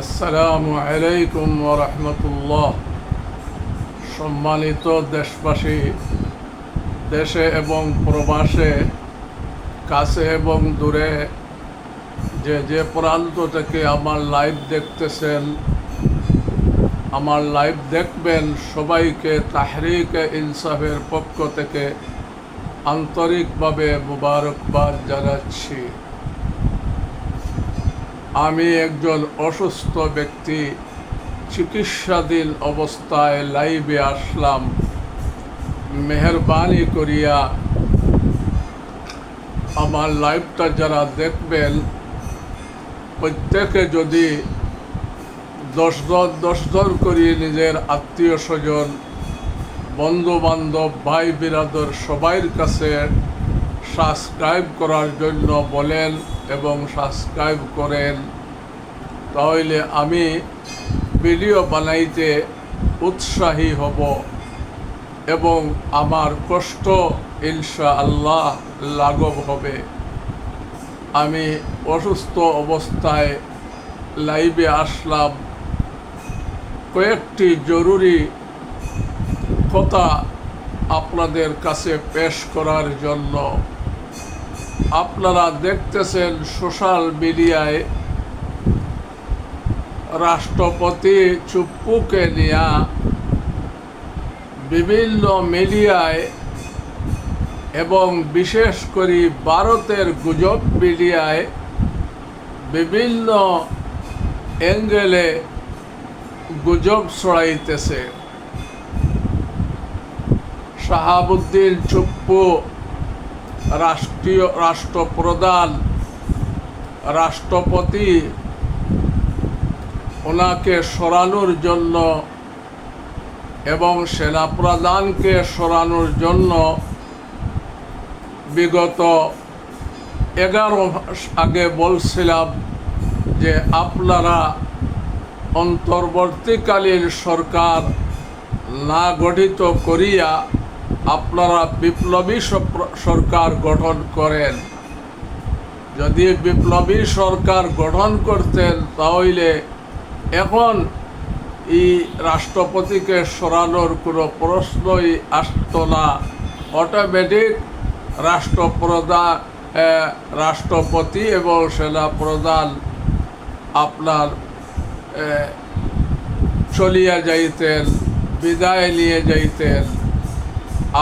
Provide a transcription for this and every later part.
আসসালামু আলাইকুম ওয়া রাহমাতুল্লাহ। সম্মানিত দেশবাসী, দেশে এবং প্রবাসে, কাছে এবং দূরে যে যে প্রান্ত থেকে আমার লাইভ দেখতেছেন, আমার লাইভ দেখবেন, সবাইকে তাহরিকে ইনসাফের পক্ষ থেকে আন্তরিকভাবে মুবারকবাদ জানাচ্ছি। আমি একজন অসুস্থ ব্যক্তি, চিকিৎসাধীন অবস্থায় লাইভে আসলাম। মেহরবানি করিয়া আমার লাইভটা যারা দেখবেন, প্রত্যেকে যদি 10 জন করিয়ে নিজের আত্মীয় স্বজন, বন্ধু বান্ধব, ভাই বিরাদর সবাইয়ের কাছে সাবস্ক্রাইব করার জন্য বলেন এবং সাবস্ক্রাইব করেন, তাহলে আমি ভিডিও বানাইতে উৎসাহী হব এবং আমার কষ্ট ইনশাআল্লাহ লাঘব হবে। আমি অসুস্থ অবস্থায় লাইভে আসলাম কয়েকটি জরুরি কথা আপনাদের কাছে পেশ করার জন্য। আপনারা দেখতেছেন সোশ্যাল মিডিয়ায় রাষ্ট্রপতি চুপ্পুকে নিয়ে বিভিন্ন মিডিয়ায় এবং বিশেষ করে ভারতের গুজব মিডিয়ায় বিভিন্ন অ্যাঙ্গেলে গুজব ছড়াইতেছে। শাহাবুদ্দিন চুপ্পু রাষ্ট্রপ্রধান, রাষ্ট্রপতি, ওনাকে সরানোর জন্য এবং সেনাপ্রধানকে সরানোর জন্য বিগত 11 মাস আগে বলছিলাম যে আপনারা অন্তর্বর্তীকালীন সরকার না গঠিত করিয়া আপনারা বিপ্লবী সরকার গঠন করেন। যদি বিপ্লবী সরকার গঠন করতেন তাহলে এখন এই রাষ্ট্রপতিকে সরানোর কোনো প্রশ্নই আসতো না। অটোমেটিক রাষ্ট্রপতি এবং সেনাপ্রধান আপনার চলিয়া যাইতেন, বিদায় নিয়ে যাইতেন।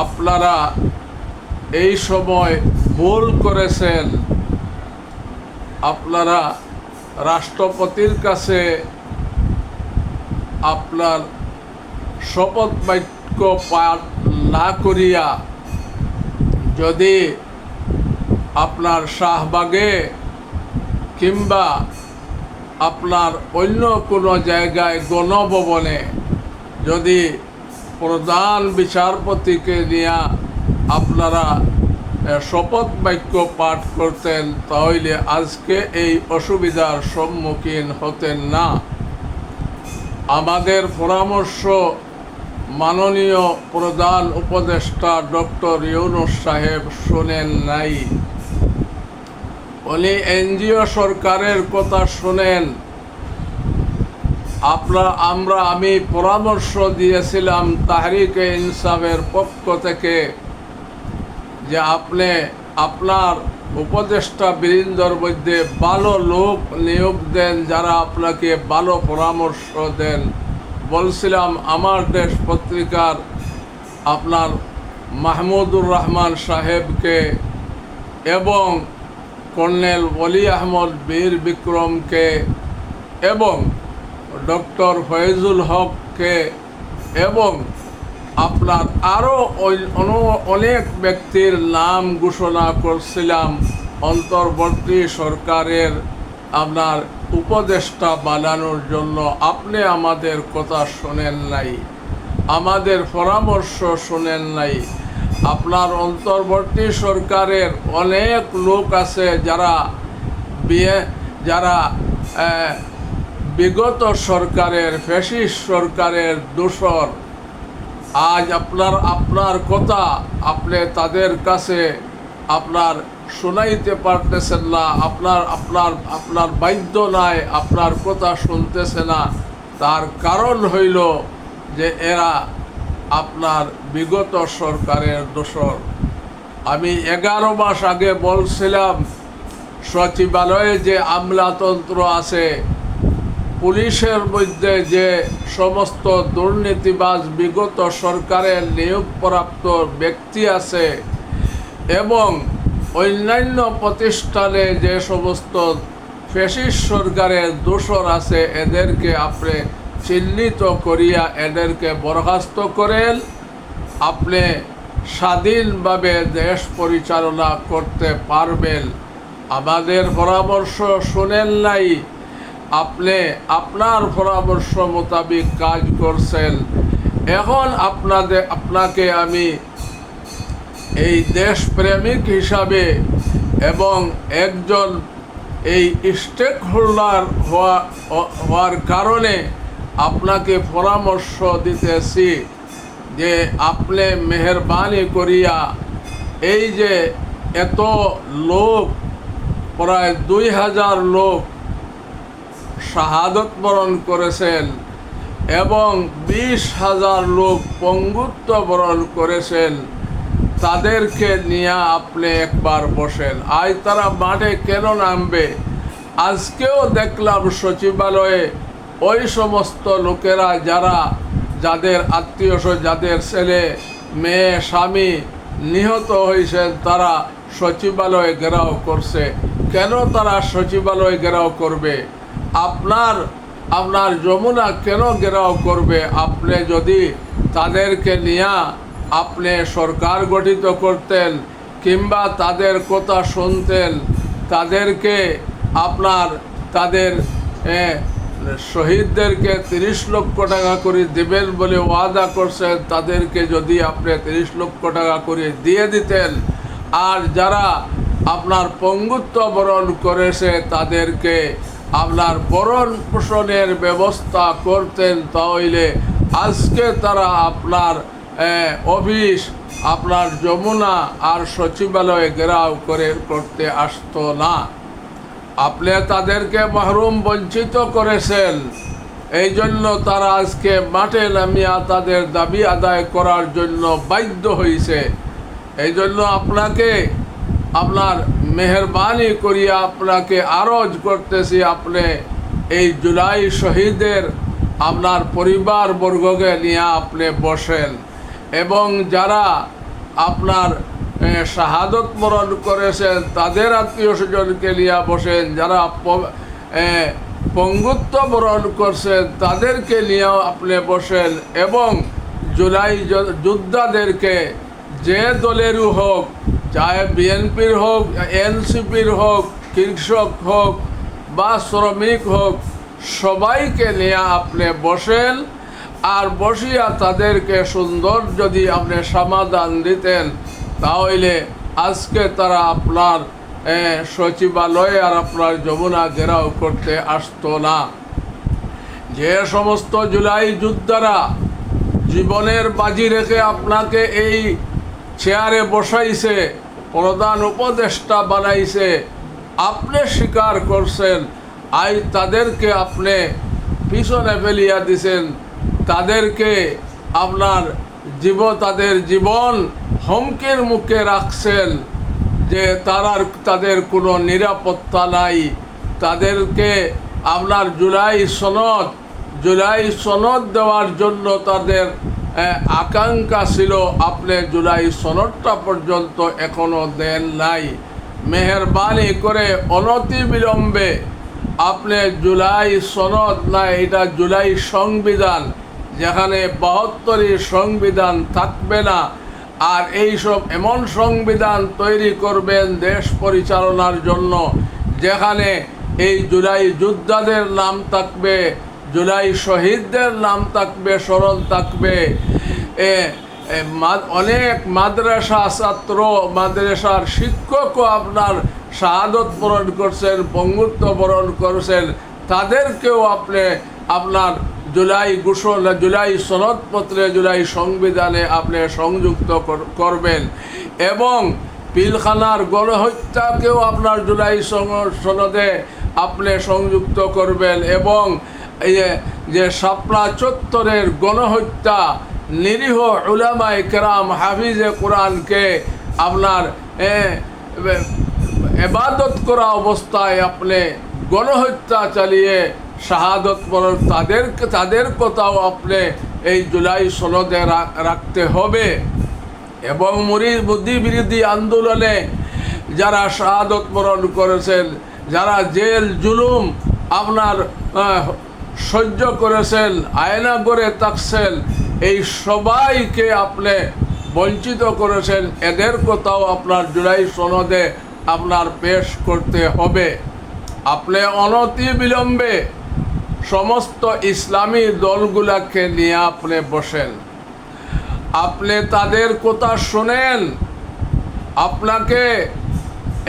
আপনারা এই সময় ভুল করেছেন। আপনারা রাষ্ট্রপতির কাছে আপনার শপথ বাক্য পাঠ না করিয়া যদি আপনার শাহবাগে কিংবা আপনার অন্য কোনো জায়গায় গণভবনে যদি প্রধান বিচারপতিকে নিয়ে আপনারা শপথ বাক্য পাঠ করতেন তাহলে আজকে এই অসুবিধার সম্মুখীন হতেন না। আমাদের পরামর্শ মাননীয় প্রধান উপদেষ্টা ডক্টর ইউনূস সাহেব শোনেন নাই। উনি এনজিও সরকারের কথা শোনেন। আমি পরামর্শ দিয়েছিলাম তাহরিকে ইনসাফের পক্ষ থেকে যে আপনি আপনার উপদেষ্টা বৃন্দর মধ্যে ভালো লোক নিয়োগ দেন, যারা আপনাকে ভালো পরামর্শ দেন। বলছিলাম আমার দেশ পত্রিকার আপনার মাহমুদুর রহমান সাহেবকে এবং কর্নেল ওলি আহমদ বীর বিক্রমকে এবং ডক্টর ফয়জুল হককে এবং আপনার আরও অনেক ব্যক্তির নাম ঘোষণা করছিলাম অন্তর্বর্তী সরকারের আপনার উপদেষ্টা বানানোর জন্য। আপনি আমাদের কথা শোনেন নাই, আমাদের পরামর্শ শোনেন নাই। আপনার অন্তর্বর্তী সরকারের অনেক লোক আছে যারা বিগত সরকারের ফ্যাসিস্ট সরকারের দোসর। আজ আপনার কথা আপনি তাদের কাছে আপনার শোনাইতে পারতেছেন না, আপনার আপনার আপনার বাধ্য নাই, আপনার কথা শুনতেছে না, তার কারণ হইল যে এরা আপনার বিগত সরকারের দোসর। আমি 11 মাস আগে বলছিলাম সচিবালয়ে যে আমলাতন্ত্র আছে, পুলিশের মধ্যে যে সমস্ত দুর্নীতিবাজ বিগত সরকারের নিয়োগপ্রাপ্ত ব্যক্তি আছে এবং অন্যান্য প্রতিষ্ঠানে যে সমস্ত ফ্যাসিস্ট সরকারের দোসর আছে, এদেরকে আপনি চিহ্নিত করিয়া এদেরকে বরখাস্ত করেন। আপনি স্বাধীনভাবে দেশ পরিচালনা করতে পারবেন। আমাদের পরামর্শ শুনেন নাই, আপনি আপনার পরামর্শ মোতাবেক কাজ করছেন। এখন আপনাকে আমি এই দেশপ্রেমিক হিসাবে এবং একজন এই স্টেক হোল্ডার হওয়ার কারণে আপনাকে পরামর্শ দিতেছি যে আপনি মেহরবানি করিয়া এই যে এত লোক, প্রায় 2000 লোক শাহাদত বরণ করেছেন এবং 20,000 লোক পঙ্গুত্ব বরণ করেছেন, তাদেরকে নিয়ে আপনি একবার বসেন। আজ তারা মাঠে কেন নামবে? আজকেও দেখলাম সচিবালয়ে ওই সমস্ত লোকেরা যাদের আত্মীয়, যাদের ছেলে মেয়ে স্বামী নিহত হয়েছেন, তারা সচিবালয়ে ঘেরাও করছে। কেন তারা সচিবালয়ে ঘেরাও করবে? আপনার যমুনা কেন ঘেরাও করবে? আপনি যদি তাদেরকে নিয়ে আপনি সরকার গঠিত করতেন কিংবা তাদের কথা শুনতেন, তাদেরকে তাদের শহীদদেরকে 30 লক্ষ টাকা করে দেবেন বলে ওয়াদা করছেন, তাদেরকে যদি আপনি 30 লক্ষ টাকা করে দিয়ে দিতেন, আর যারা আপনার পঙ্গুত্ব বরণ করেছে তাদেরকে আপনার ভরণ পোষণের ব্যবস্থা করতেন, তাহলে আজকে তারা আপনার অফিস, আপনার যমুনা আর সচিবালয়ে ঘেরাও করতে আসতো না। আপনি তাদেরকে মাহরুম বঞ্চিত করেছেন, এই জন্য তারা আজকে মাঠে নামিয়া তাদের দাবি আদায় করার জন্য বাধ্য হয়েছে। এই জন্য আপনার মেহরবানি করিয়া আপনাকে আরজ করতেছি, আপনি এই জুলাই শহীদের আপনার পরিবারবর্গকে নিয়ে আপনি বসেন এবং যারা আপনার শাহাদত বরণ করেছেন তাদের আত্মীয় স্বজনকে নিয়ে বসেন, যারা পঙ্গুত্ব বরণ করছেন তাদেরকে নিয়েও আপনি বসেন এবং জুলাই যোদ্ধাদেরকে যে দলেরও হোক, চাহে বিএনপির হোক, এনসিপির হোক, কৃষক হোক বা শ্রমিক হোক, সবাইকে নিয়ে আপনি বসেন। আর বসিয়া তাদেরকে সুন্দর যদি আপনি সমাধান দিতেন, তাহলে আজকে তারা আপনার সচিবালয়ে আর আপনার যমুনা ঘেরাও করতে আসতো না। যে সমস্ত জুলাই যোদ্ধারা জীবনের বাজি রেখে আপনাকে এই চেয়ারে বসাইছে, প্রধান উপদেষ্টা বানাইছে, আপনি স্বীকার করছেন, আজ তাদেরকে আপনি পিছনে ফেলিয়া দিছেন, তাদেরকে তাদের জীবন হুমকির মুখে রাখছেন যে তাদের কোনো নিরাপত্তা নাই। তাদেরকে আপনার জুলাই সনদ দেওয়ার জন্য তাদের আকাঙ্ক্ষা ছিল, আপনি জুলাই সনদটা পর্যন্ত এখনো দেন নাই। মেহরবানি করে অনতি বিলম্বে আপনি জুলাই সনদ না, এটা জুলাই সংবিধান, যেখানে 72 সংবিধান থাকবে না, আর এইসব এমন সংবিধান তৈরি করবেন দেশ পরিচালনার জন্য যেখানে এই জুলাই যোদ্ধাদের নাম থাকবে, জুলাই শহীদদের নাম থাকবে, স্মরণ থাকবে। অনেক মাদ্রাসা ছাত্র, মাদ্রাসার শিক্ষকও আপনার শাহাদত বরণ করছেন, পঙ্গুত্ব বরণ করছেন, তাদেরকেও আপনি আপনার জুলাই সনদপত্রে, জুলাই সংবিধানে আপনি সংযুক্ত করবেন এবং পিলখানার গণহত্যাকেও আপনার জুলাই সনদে আপনি সংযুক্ত করবেন, এবং এই যে শাপলা চত্বরের গণহত্যা, নিরীহ উলামায়ে কেরাম হাফিজে কোরআনকে আপনার ইবাদত করা অবস্থায় আপনি গণহত্যা চালিয়ে শাহাদত বরণ তাদের কথাও আপনি এই জুলাই সনদে রাখতে হবে। এবং মোদি বিরোধী আন্দোলনে যারা শাহাদত বরণ করেছেন, যারা জেল জুলুম আপনার সহ্য করেছেন, আয়না করে থাকছেন, এই সবাইকে আপনি বঞ্চিত করেছেন, এদের কথাও আপনার জুলাই সনদে আপনার পেশ করতে হবে। আপনি অনতি বিলম্বে সমস্ত ইসলামী দলগুলাকে নিয়ে আপনি বসেন, আপনি তাদের কথা শোনেন। আপনাকে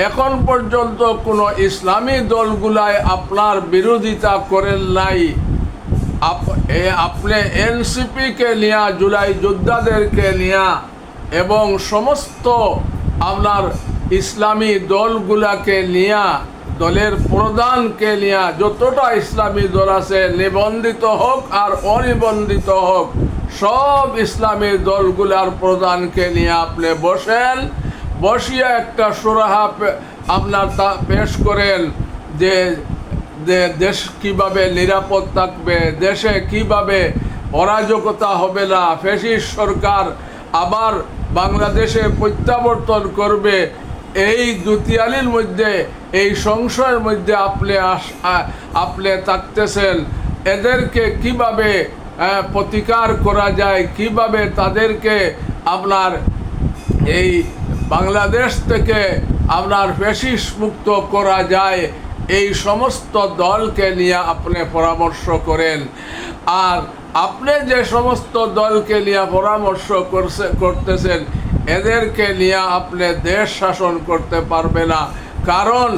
এখন পর্যন্ত কোনো ইসলামী দলগুলায় আপনার বিরোধিতা করেন নাই। আপনি এনসিপিকে নিয়ে, জুলাই যোদ্ধাদেরকে নিয়ে এবং সমস্ত আপনার ইসলামী দলগুলাকে নিয়ে, দলের প্রধানকে নিয়ে, যতটা ইসলামী দল আছে নিবন্ধিত হোক আর অনিবন্ধিত হোক, সব ইসলামী দলগুলার প্রধানকে নিয়ে আপনি বসেন, বসিয়া একটা সুরাহা আপনার তা পেশ করেন যে দেশ কিভাবে নিরাপদ থাকবে, দেশে কিভাবে অরাজকতা হবে না, ফ্যাসিস্ট সরকার আবার বাংলাদেশে প্রত্যাবর্তন করবে। এই দুতিয়ালির মধ্যে, এই সংশয়ের মধ্যে আপনি থাকতেছেন। এদেরকে কিভাবে প্রতিকার করা যায়, কিভাবে তাদেরকে আপনার এই বাংলাদেশ থেকে আপনার ফ্যাসিস্ট মুক্ত করা যায়, এই সমস্ত দলকে নিয়ে আপনি পরামর্শ করেন। আর আপনি যে সমস্ত দলকে নিয়ে পরামর্শ করতেছেন, এদেরকে নিয়ে আপনি দেশ শাসন করতে পারবে না। কারণ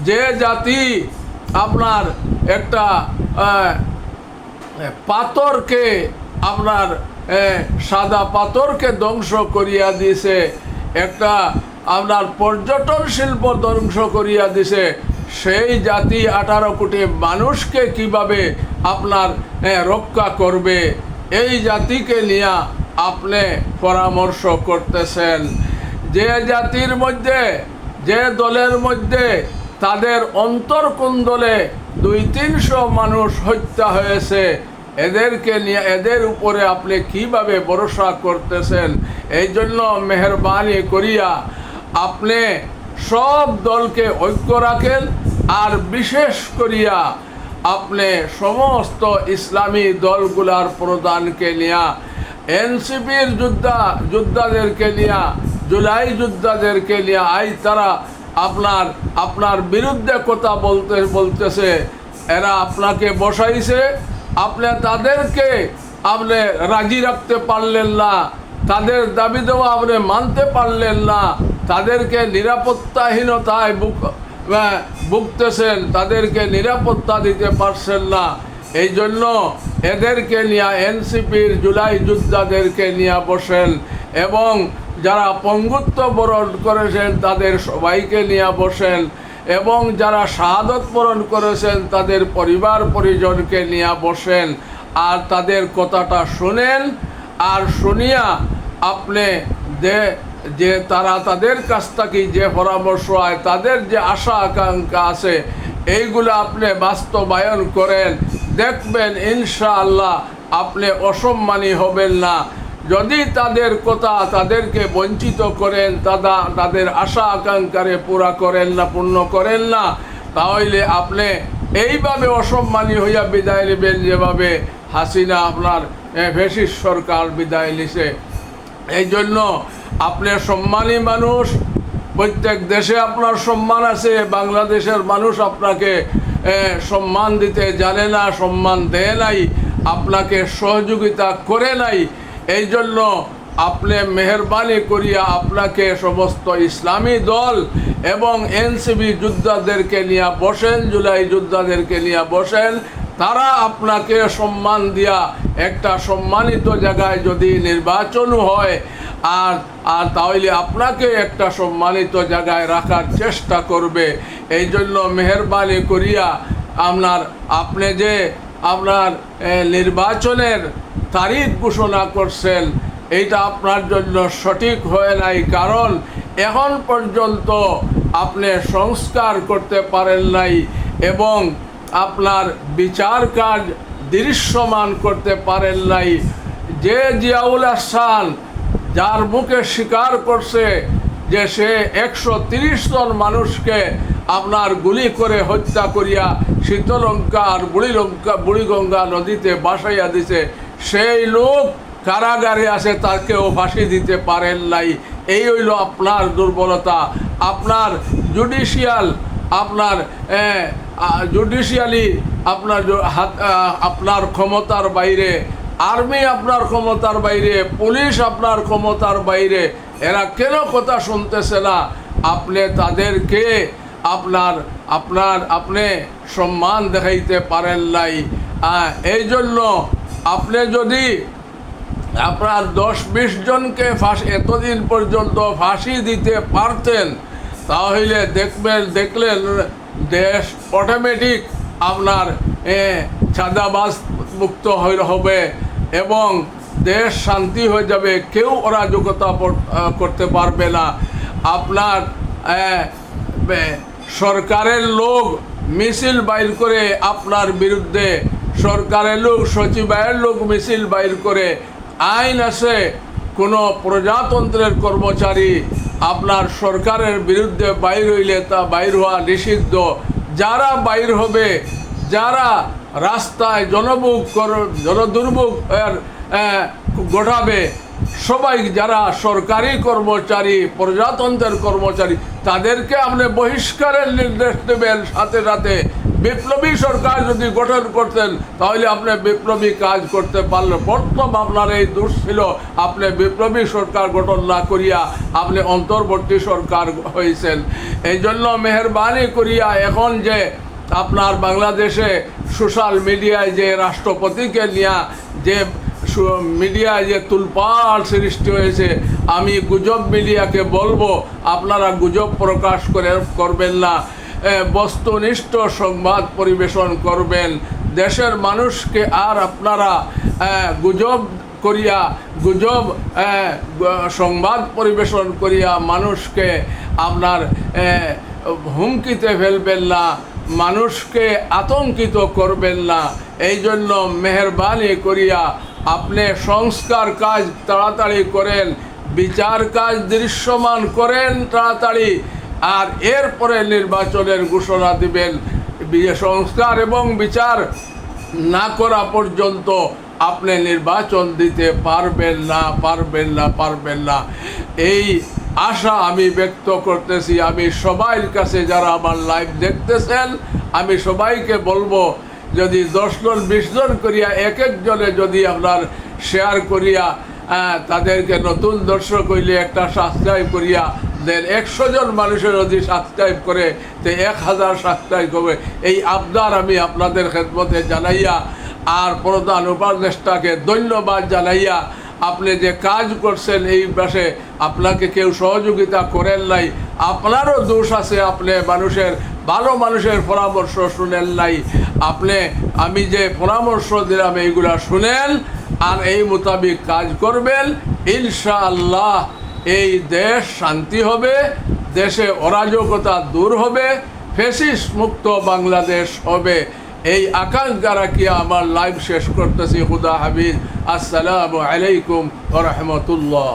যে জাতি আপনার একটা পাথরকে, আপনার সাদা পাথরকে ধ্বংস করিয়া দিছে, একটা আপনার পর্যটন শিল্প ধ্বংস করিয়া দিছে, সেই জাতি 18 কোটি মানুষকে কিভাবে আপনার রক্ষা করবে? এই জাতিকে নিয়ে আপনি পরামর্শ করতেছেন। যে জাতির মধ্যে, যে দলের মধ্যে তাদের অন্তর্কুণ্ডলে 200-300 মানুষ হত্যা হয়েছে, এদেরকে নিয়ে, এদের উপরে আপনি কিভাবে ভরসা করতেছেন? এই জন্য মেহরবানি করিয়া আপনি সব দলকে ঐক্য রাখেন, আর বিশেষ করিয়া আপনি সমস্ত ইসলামী দলগুলার প্রধানকে নিয়ে, এনসিপির যোদ্ধাদেরকে নিয়ে, জুলাই যোদ্ধাদেরকে নিয়ে, তারা আপনার বিরুদ্ধে কথা বলতেছে, এরা আপনাকে বসাইছে, আপনি তাদেরকে আপনি রাজি রাখতে পারলেন না, তাদের দাবি দেওয়া আপনি মানতে পারলেন না, তাদেরকে নিরাপত্তাহীনতায় ভুগতেছেন, তাদেরকে নিরাপত্তা দিতে পারছেন না। এই জন্য এদেরকে নিয়ে, এনসিপির জুলাই যোদ্ধাদেরকে নিয়ে বসেন, এবং যারা পঙ্গুত্ব বরণ করেছেন তাদের সবাইকে নিয়ে বসেন, এবং যারা শাহাদত বরণ করেছেন তাদের পরিবার পরিজনকে নিয়ে বসেন, আর তাদের কথাটা শুনেন। আর শুনিয়া আপনি যে তাদের কাছ থেকে যে পরামর্শ হয়, তাদের যে আশা আকাঙ্ক্ষা আছে, এইগুলো আপনি বাস্তবায়ন করেন, দেখবেন ইনশাআল্লাহ আপনি অসম্মানী হবেন না। যদি তাদের কথা, তাদেরকে বঞ্চিত করেন, তাদের আশা আকাঙ্ক্ষারে পূর্ণ করেন না, তাহলে আপনি এইভাবে অসম্মানী হইয়া বিদায় নেবেন, যেভাবে হাসিনা আপনার ফ্যাসিস্ট সরকার বিদায় নিছে। এই জন্য আপনি সম্মানী মানুষ, প্রত্যেক দেশে আপনার সম্মান আছে, বাংলাদেশের মানুষ আপনাকে সম্মান দিতে জানে না, সম্মান দেয় নাই, আপনাকে সহযোগিতা করে নাই। এই জন্য আপনি মেহরবানি করিয়া আপনাকে সমস্ত ইসলামী দল এবং এনসিপি যোদ্ধাদেরকে নিয়ে বসেন, জুলাই যোদ্ধাদেরকে নিয়ে বসেন, তারা আপনাকে সম্মান দিয়া একটা সম্মানিত জায়গায় যদি নির্বাচন হয় আর আর তাহলে আপনাকে একটা সম্মানিত জায়গায় রাখার চেষ্টা করবে। এই জন্য মেহেরবানি করিয়া আপনি যে আপনার নির্বাচনের তারিখ ঘোষণা করছেন এইটা আপনার জন্য সঠিক হয় নাই, কারণ এখন পর্যন্ত আপনি সংস্কার করতে পারেন নাই এবং আপনার বিচার কাজ দৃশ্যমান করতে পারেন নাই। যে জিয়াউল আহসান যার মুখে স্বীকার করছে যে সে 130 জন মানুষকে আপনার গুলি করে হত্যা করিয়া শীতলঙ্কা আর বুড়িগঙ্গা নদীতে ভাসাইয়া দিছে, সেই লোক কারাগারে আছে, তাকেও ফাঁসি দিতে পারেন নাই। এই হইল আপনার দুর্বলতা। আপনার জুডিশিয়ালি আপনার ক্ষমতার বাইরে, আর্মি আপনার ক্ষমতার বাইরে, পুলিশ আপনার ক্ষমতার বাইরে। এরা কেন কথা শুনতেছে না? আপনি তাদেরকে আপনি সম্মান দেখাইতে পারেন নাই। এই জন্য আপনি যদি আপনার 10-20 জনকে এতদিন পর্যন্ত ফাঁসি দিতে পারতেন, তাহলে দেখলেন দেশ অটোমেটিক আপনার চাঁদাবাজ মুক্ত হবে এবং দেশ শান্তি হয়ে যাবে, কেউ অরাজকতা করতে পারবে না। আপনার সরকারের লোক মিছিল বাইর করে আপনার বিরুদ্ধে, সরকারের লোক সচিবালয়ের লোক মিছিল বাইর করে, আইন আছে কোনো প্রজাতন্ত্রের কর্মচারী আপনার সরকারের বিরুদ্ধে বাইর হইলে তা বাইর হওয়া নিষিদ্ধ। যারা বাইর হবে, যারা রাস্তায় জনদুর্ভোগ ঘটাবে, সবাই যারা সরকারি কর্মচারী, প্রজাতন্ত্রের কর্মচারী, তাদেরকে আপনি বহিষ্কারের নির্দেশ দেবেন। সাথে সাথে বিপ্লবী সরকার যদি গঠন করতেন তাহলে আপনি বিপ্লবী কাজ করতে পারলেন। প্রথম আপনার এই দোষ ছিল, আপনি বিপ্লবী সরকার গঠন না করিয়া আপনি অন্তর্বর্তী সরকার হয়েছেন। এই জন্য মেহেরবানি করিয়া এখন যে আপনার বাংলাদেশে সোশ্যাল মিডিয়ায় যে রাষ্ট্রপতিকে নিয়ে যে মিডিয়ায় যে তুলপাড় সৃষ্টি হয়েছে, আমি গুজব মিডিয়াকে বলবো আপনারা গুজব প্রকাশ করবেন না, বস্তুনিষ্ঠ সংবাদ পরিবেশন করবেন। দেশের মানুষকে আর আপনারা গুজব সংবাদ পরিবেশন করিয়া মানুষকে আপনার হুমকিতে ফেলবেন না, মানুষকে আতঙ্কিত করবেন না। এই জন্য মেহেরবানি করিয়া আপনি সংস্কার কাজ তাড়াতাড়ি করেন, বিচার কাজ দৃশ্যমান করেন তাড়াতাড়ি, আর এরপরে নির্বাচনের ঘোষণা দিবেন। সংস্কার এবং বিচার না করা পর্যন্ত আপনি নির্বাচন দিতে পারবেন না। এই আশা আমি ব্যক্ত করতেছি। আমি সবার কাছে, যারা আমার লাইভ দেখতেছেন, আমি সবাইকে বলবো, যদি 10 জন 20 জন করিয়া এক একজনে যদি আপনার শেয়ার করিয়া তাদেরকে নতুন দর্শক হইলে একটা সাবস্ক্রাইব করিয়া দেন, 100 জন মানুষের যদি সাবস্ক্রাইব করে তো 1000 সাবস্ক্রাইব হবে। এই আবদার আমি আপনাদের খেদমতে জানাইয়া আর প্রধান উপদেষ্টাকে ধন্যবাদ জানাইয়া, আপনি যে কাজ করছেন এই পাশে আপনাকে কেউ সহযোগিতা করেন নাই, আপনারও দোষ আছে, আপনি ভালো মানুষের পরামর্শ শুনেন নাই। আমি যে পরামর্শ দিলাম এইগুলা শুনেন আর এই মোতাবিক কাজ করবেন, ইনশাআল্লাহ এই দেশ শান্তি হবে, দেশে অরাজকতা দূর হবে, ফ্যাসিস্ট মুক্ত বাংলাদেশ হবে। এই আকাঙ্ক্ষা রাখিয়া আমার লাইভ শেষ করতেছি। খুদা হাফিজ। আসসালামু আলাইকুম ওয়া রাহমাতুল্লাহ।